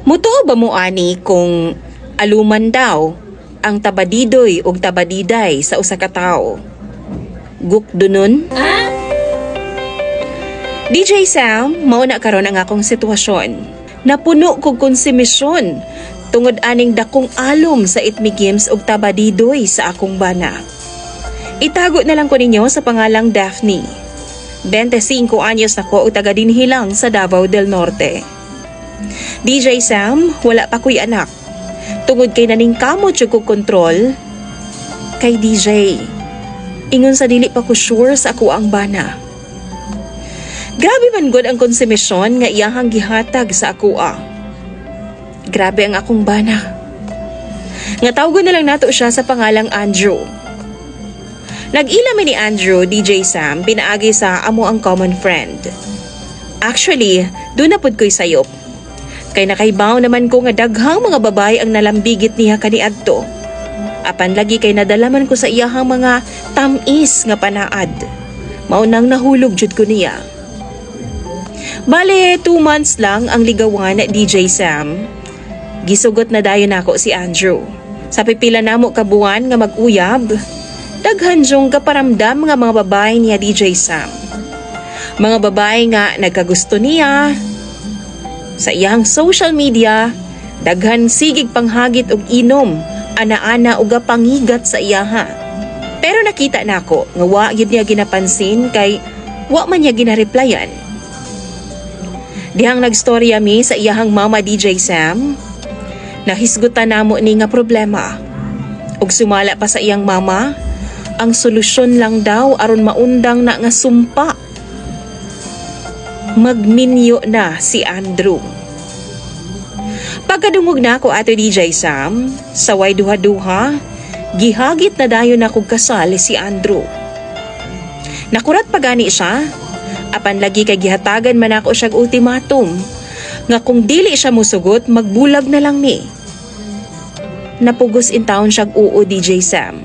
Mutuo ba mo ani kung aluman daw ang tabadidoy ug tabadiday sa usa ka tawo? Gukdunon? DJ Sam, mao na karon ang akong sitwasyon. Napuno kog konsumisyon tungod aning dakong alom sa itmigims ug tabadidoy sa akong bana. Itago na lang ko ninyo sa pangalang Daphne. 25 anyos na ko ug taga dinhi lang sa Davao del Norte. DJ Sam, wala pa ko'y anak. Tungod kay naning kamot yung kong kontrol. Kay DJ, ingon sa dili pa ko sure sa ako ang bana. Grabe man gud ang konsumisyon nga iyahang gihatag sa ako Grabe ang akong bana. Nga tawgon na lang nato siya sa pangalang Andrew. Nag-ila mi ni Andrew, DJ Sam, pinaagi sa amo ang common friend. Actually, doon na pud ko'y sayop. Kay nakaibaw naman ko nga daghang mga babae ang nalambigit niya kaniadto. Apan lagi kay nadalaman ko sa iyahang mga tamis nga panaad. Maunang nahulog jud ko niya. Bale, 2 months lang ang ligawan na DJ Sam. Gisugot na dayon nako si Andrew. Sa pipila namo ka buwan nga mag-uyab, daghan jong kaparamdam nga mga babae niya DJ Sam. Mga babae nga nagkagusto niya. Sa iyang social media, daghan sigig panghagit og inom, ana-ana og pangigat sa iyaha. Pero nakita nako nga wa gyud niya ginapansin kay wa man niya ginareplyan. Dihang nagstorya mi sa iyahang mama DJ Sam, nahisgutan namo ni nga problema. Ug sumala pa sa iyang mama, ang solusyon lang daw aron maundang na nga sumpa. Magminyo na si Andrew. Pagkadungog na ako ato DJ Sam, saway duha-duha, gihagit na dayon na kog kasal si Andrew. Nakurat pa gani siya, apan lagi kay gihatagan man ako siyag ultimatum, nga kung dili siya musugot, magbulag na lang ni. Napugos in town siyag uo DJ Sam.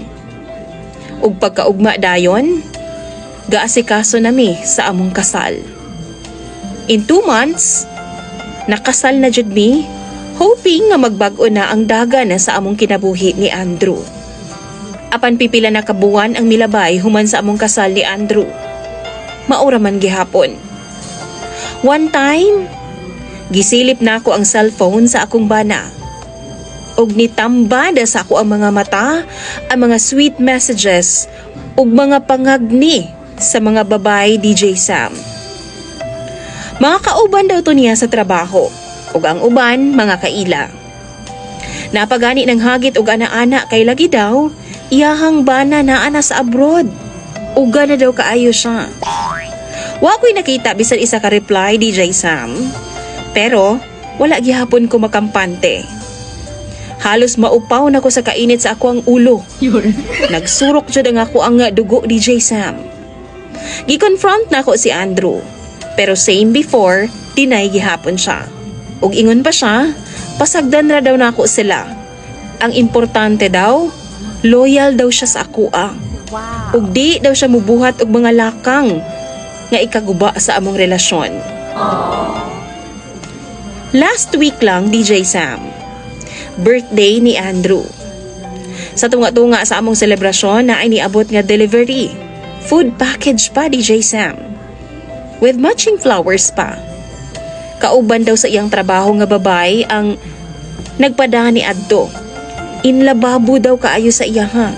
Ug pagkaugma dayon, gaasikaso nami sa among kasal. In 2 months, nakasal na jud mi, hoping nga magbag-o na ang daga na sa among kinabuhi ni Andrew. Apan pipila na kabuwan ang milabay human sa among kasal ni Andrew. Maura man gihapon. One time, gisilip na ako ang cellphone sa akong bana. Og nitambada sa ako ang mga mata, ang mga sweet messages, ug mga pangagni sa mga babae DJ Sam. Mga kauban daw to niya sa trabaho, ug ang uban mga kaila. Napagani ng hagit ug ana-ana kay lagi daw, iyahang bana naa na sa abroad. Uga na daw kaayo siya. Wa ko'y nakita bisan isa ka reply DJ Sam, pero wala gihapon ko makampante. Halos maupaw na ko sa kainit sa ako ang ulo. Nagsurok jud ang ako ang dugo DJ Sam. Gi-confront na ko si Andrew, pero same before, deny gihapon siya. Ug ingon pa siya, pasagdan ra daw nako sila. Ang importante daw, loyal daw siya sa ako Ug di daw siya mubuhat og mga lakang nga ikaguba sa among relasyon. Last week lang DJ Sam, birthday ni Andrew. Sa tunga-tunga sa among selebrasyon na ay niabot nga delivery. Food package pa DJ Sam. With matching flowers pa. Kauban daw sa iyang trabaho nga babay ang nagpadaan ni adto. Inlababo daw kaayo sa iyaha.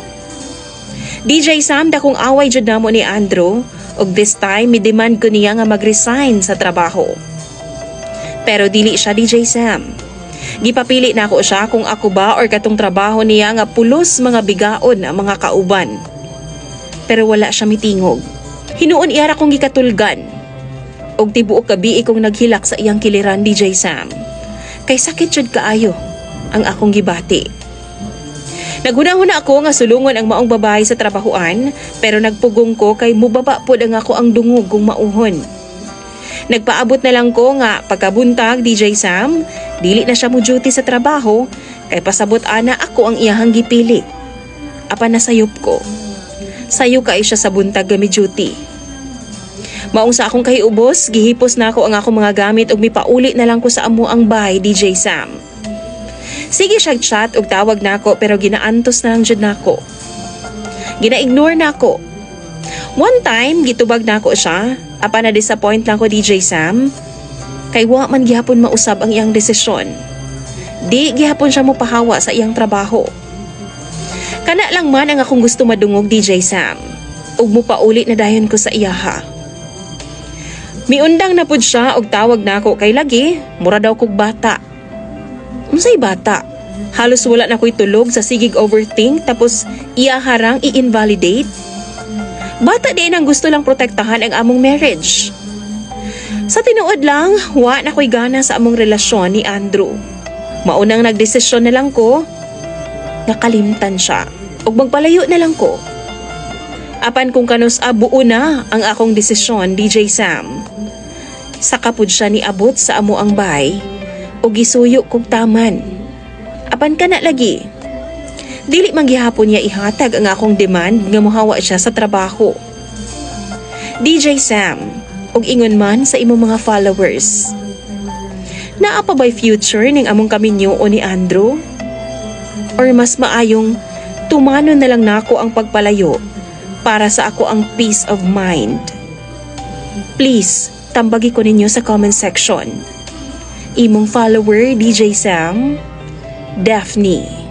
DJ Sam, dakong away jud namo ni Andrew, ug this time mi-demand ko niya nga mag-resign sa trabaho. Pero dili siya DJ Sam. Gipapili na ako siya kung ako ba or katong trabaho niya nga pulos mga bigaon ang mga kauban. Pero wala siya mitingog. Hinuon iyara kong gikatulgan. Og tibuok gabi kong naghilak sa iyang kiliran DJ Sam. Kay sakit jud kaayo ang akong gibati. Naghuna-huna ako nga sulungon ang maong babae sa trabahoan, pero nagpugong ko kay mubaba pod ang ako ang dungog kung mauhon. Nagpaabot na lang ko nga pagkabuntag DJ Sam, dili na siya mo duty sa trabaho, kay pasabot ana ako ang iyahang gipili. Apan nasayop ko. Sayo kay siya sa buntag gami duty. Maong sa akong kahiubos, gihipos na ako ang akong mga gamit ug mipauli na lang ko sa amo ang bahay, DJ Sam. Sige siyag chat ug tawag nako pero ginaantos na lang jud nako. Gina-ignore nako. One time gitubag nako siya, apan na disappoint lang ko DJ Sam. Kay wa man gihapon mausab ang iyang desisyon. Di gihapon siya mopahawa sa iyang trabaho. Kana lang man ang akong gusto madungog DJ Sam. Ug mopauli na dayon ko sa iyaha. Miundang na pud siya og tawag nako kay lagi, mura daw kog bata. Unsay bata? Halos wala na ko'y tulog sa sigig overthink tapos iya harang i-invalidate? Bata din ang gusto lang protektahan ang among marriage. Sa tinuod lang, wa na ko'y gana sa among relasyon ni Andrew. Maunang nagdesisyon na lang ko, nakalimtan siya ug magpalayo na lang ko. Apan kung kanus buo na ang akong desisyon, DJ Sam. Saka pud siya niabot sa amo ang bay o gisuyo kog taman. Apan kana lagi. Dili man gihapon niya ihatag ang akong demand nga mohawa siya sa trabaho. DJ Sam, og ingon man sa imong mga followers. Naa pa ba'y future ning among kaminyo o ni Andrew? Or mas maayong tumanon na lang nako ang pagpalayo para sa ako ang peace of mind? Please, tambagi ko ninyo sa comment section. Imong follower, DJ Sam, Daphne.